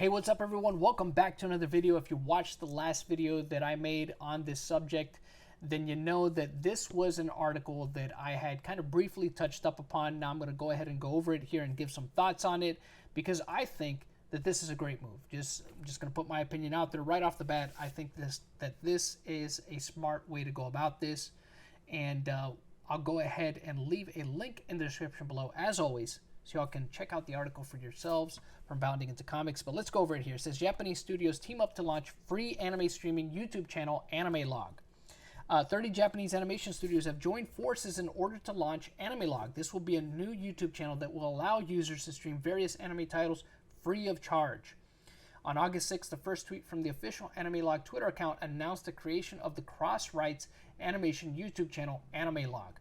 Hey, what's up everyone? Welcome back to another video. If you watched the last video that I made on this subject, then you know that this was an article that I had kind of briefly touched up upon. Now I'm going to go ahead and go over it here and give some thoughts on it because I think that this is a great move. I'm just going to put my opinion out there right off the bat. I think that this is a smart way to go about this, and I'll go ahead and leave a link in the description below as always, so y'all can check out the article for yourselves from Bounding into Comics. But let's go over it here. It says Japanese studios team up to launch free anime streaming YouTube channel AnimeLog. 30 Japanese animation studios have joined forces in order to launch AnimeLog. This will be a new YouTube channel that will allow users to stream various anime titles free of charge. On August 6th, the first tweet from the official AnimeLog Twitter account announced the creation of the cross-rights animation YouTube channel AnimeLog.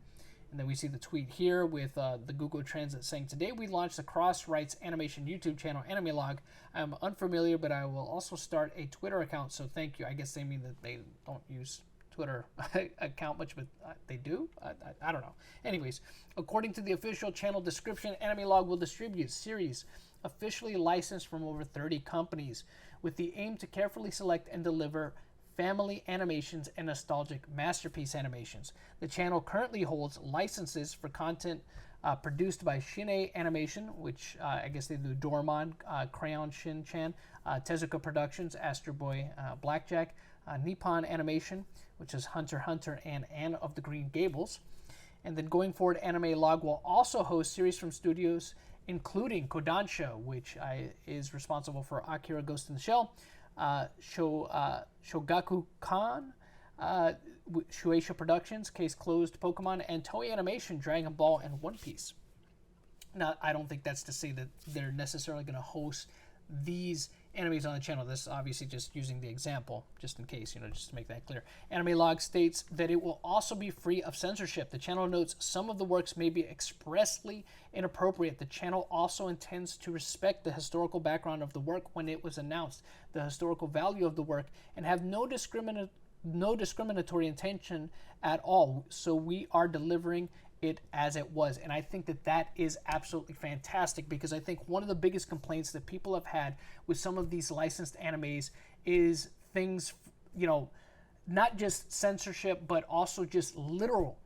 And then we see the tweet here with the Google Translate saying, "Today we launched the cross-rights animation YouTube channel AnimeLog. I'm unfamiliar, but I will also start a Twitter account, so thank you." I guess they mean that they don't use Twitter account much, but they do? I don't know. Anyways, according to the official channel description, AnimeLog will distribute series officially licensed from over 30 companies with the aim to carefully select and deliver family animations and nostalgic masterpiece animations. The channel currently holds licenses for content produced by Shin Animation, which I guess they do Doraemon, Crayon Shin-chan, Tezuka Productions, Astro Boy, Blackjack, Nippon Animation, which is Hunter x Hunter and Anne of the Green Gables. And then going forward, AnimeLog will also host series from studios including Kodansha, which is responsible for Akira Ghost in the Shell, Shogaku Kan, Shueisha Productions, Case Closed Pokemon, and Toei Animation, Dragon Ball, and One Piece. Now, I don't think that's to say that they're necessarily going to host these animes on the channel. This is obviously just using the example, just in case, just to make that clear. AnimeLog states that it will also be free of censorship. The channel notes some of the works may be expressly inappropriate. The channel also intends to respect the historical background of the work when it was announced, the historical value of the work, and have no discriminatory intention at all. So we are delivering it as it was. And I think that that is absolutely fantastic, because I think one of the biggest complaints that people have had with some of these licensed animes is things, not just censorship, but also just literal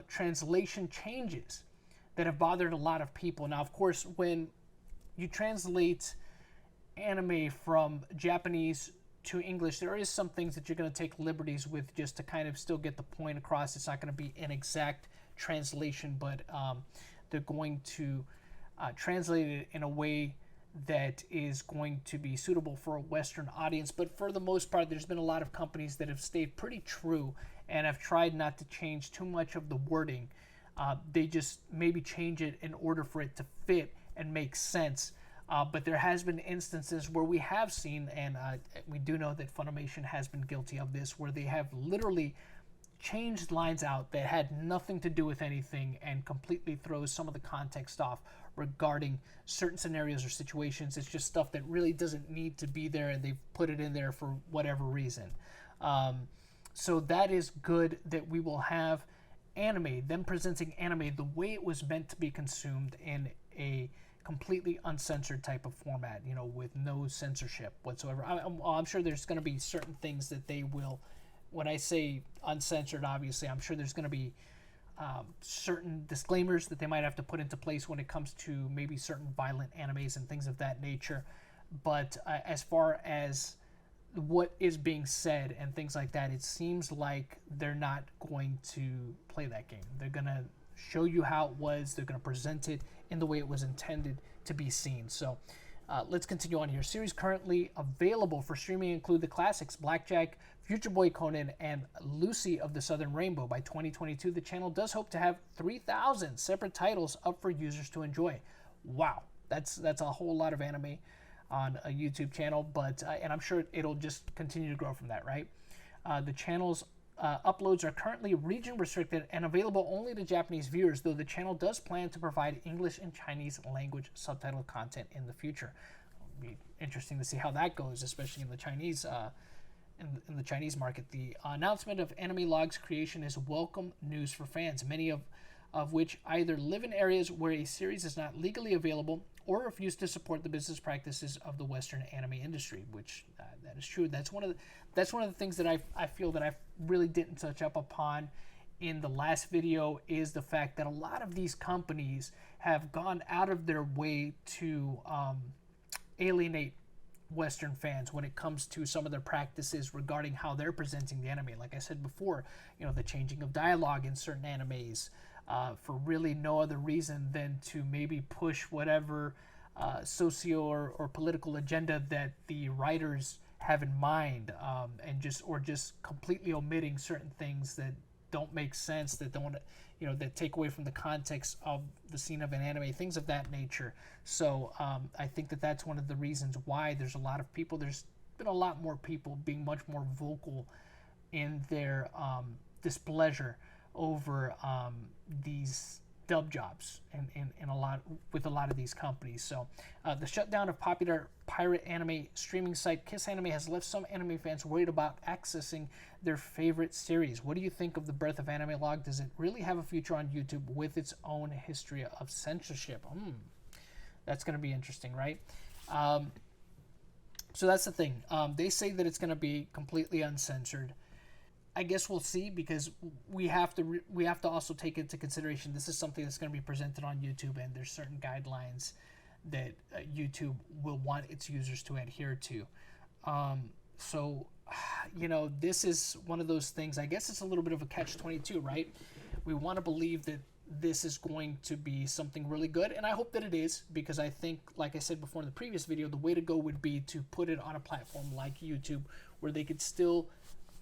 translation changes that have bothered a lot of people. Now, of course, when you translate anime from Japanese to English, there is some things that you're going to take liberties with just to kind of still get the point across. It's not going to be an exact translation, but they're going to translate it in a way that is going to be suitable for a Western audience. But for the most part, there's been a lot of companies that have stayed pretty true and have tried not to change too much of the wording. They just maybe change it in order for it to fit and make sense. But there has been instances where we have seen, and we do know that Funimation has been guilty of this, where they have literally changed lines out that had nothing to do with anything and completely throws some of the context off regarding certain scenarios or situations. It's just stuff that really doesn't need to be there, and they've put it in there for whatever reason. So that is good that we will have anime, them presenting anime the way it was meant to be consumed in a completely uncensored type of format, with no censorship whatsoever. I'm sure there's going to be certain things that they will, when I say uncensored, obviously, I'm sure there's going to be certain disclaimers that they might have to put into place when it comes to maybe certain violent animes and things of that nature. But as far as what is being said and things like that, it seems like they're not going to play that game. They're going to show you how it was. They're going to present it in the way it was intended to be seen. So let's continue on here. Series currently available for streaming include the classics Blackjack, Future Boy Conan, and Lucy of the Southern Rainbow. By 2022, the channel does hope to have 3,000 separate titles up for users to enjoy. Wow, that's a whole lot of anime on a YouTube channel, but and I'm sure it'll just continue to grow from that, right? The channel's uploads are currently region restricted and available only to Japanese viewers, though the channel does plan to provide English and Chinese language subtitled content in the future. It'll be interesting to see how that goes, especially in the Chinese in the Chinese market. The announcement of AnimeLog's creation is welcome news for fans, many of which either live in areas where a series is not legally available or refuse to support the business practices of the Western anime industry, which that is true. That's one of the things that I feel that I really didn't touch up upon in the last video, is the fact that a lot of these companies have gone out of their way to alienate Western fans when it comes to some of their practices regarding how they're presenting the anime. Like I said before, you know, the changing of dialogue in certain animes for really no other reason than to maybe push whatever socio or political agenda that the writers have in mind, and just completely omitting certain things that don't make sense, that don't, you know, that take away from the context of the scene of an anime, things of that nature. So I think that that's one of the reasons why there's a lot of people, there's been a lot more people being much more vocal in their displeasure over these dub jobs and a lot of these companies. So the shutdown of popular pirate anime streaming site Kiss Anime has left some anime fans worried about accessing their favorite series. What do you think of the birth of AnimeLog? Does it really have a future on YouTube with its own history of censorship? That's going to be interesting, right? So that's the thing. They say that it's going to be completely uncensored. I guess we'll see, because we have to also take into consideration this is something that's going to be presented on YouTube, and there's certain guidelines that YouTube will want its users to adhere to. So, you know, this is one of those things. I guess it's a little bit of a catch-22, right? We want to believe that this is going to be something really good, and I hope that it is, because I think, like I said before in the previous video, the way to go would be to put it on a platform like YouTube, where they could still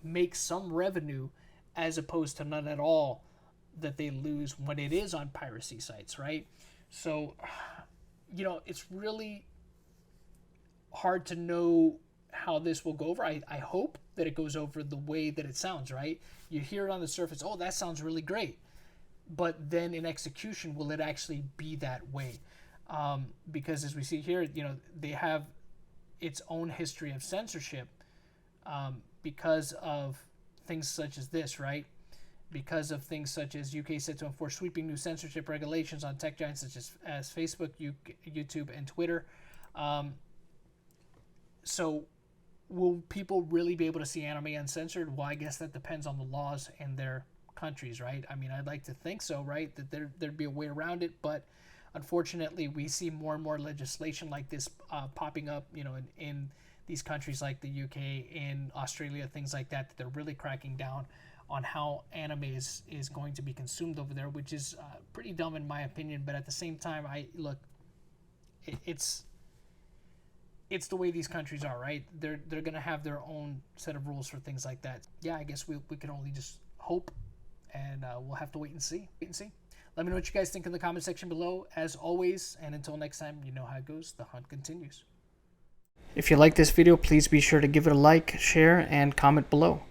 make some revenue, as opposed to none at all that they lose when it is on piracy sites, right? So, you know, it's really hard to know how this will go over. I hope that it goes over the way that it sounds, right? You hear it on the surface, oh, that sounds really great. But then in execution, will it actually be that way? Because as we see here, you know, they have its own history of censorship, because of things such as this, right? Because of things such as UK set to enforce sweeping new censorship regulations on tech giants such as Facebook, YouTube, and Twitter. So will people really be able to see anime uncensored? Well, I guess that depends on the laws in their countries, right? I mean, I'd like to think so, right? That there'd be a way around it, but unfortunately, we see more and more legislation like this popping up, you know, in these countries like the UK, in Australia, things like that, that they're really cracking down on how anime is going to be consumed over there, which is pretty dumb in my opinion. But at the same time, it's the way these countries are, right? They're going to have their own set of rules for things like that. Yeah, I guess we can only just hope, and we'll have to wait and see. Let me know what you guys think in the comment section below, as always, and until next time, you know how it goes. The hunt continues. If you like this video, please be sure to give it a like, share, and comment below.